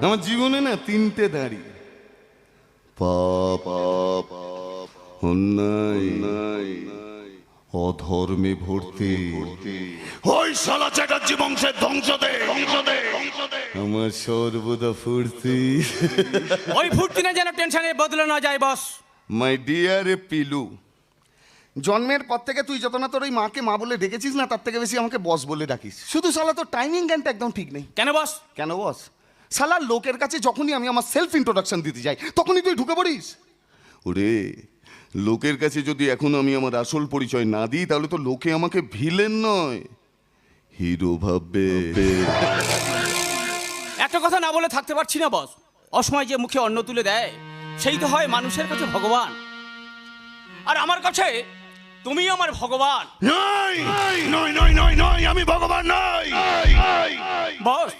আমার জীবনে না তিনটে দাঁড়ি, পাপ অন্যায় অধর্মে ভর্তি। ওই শালা চ্যাটার্জি বংশের ধ্বংস দে। আমার সর্বদা ফুর্তি। ওই ফুর্তি না যেন টেনশনে বদলে না যায় বস। মাই ডিয়ার পিলু, জন্মের পর থেকে তুই যত না তোর ওই মাকে মা বলে ডেকেছিস না, তার থেকে বেশি আমাকে বস বলে ডাকিস। শুধু শালা তোর টাইমিং জ্ঞানটা একদম ঠিক নেই। কেন বস? কেন বস? শালা লোকের কাছে যখনই আমি আমার সেলফ ইন্ট্রোডাকশন দিতে যাই তখনই তুই ঢুকে পড়িস। ওরে, লোকের কাছে যদি এখন আমি আমার আসল পরিচয় না দিই তাহলে তো লোকে আমাকে ভিলেন নয় হিরো ভাববে। একটা কথা না বলে থাকতে পারছি না বস। অসময় যে মুখে অন্ন তুলে দেয় সেই তো হয় মানুষের কাছে ভগবান, আর আমার কাছে তুমি আমার ভগবান। নয় নয় নয় নয় নয়, আমি ভগবান নই। বস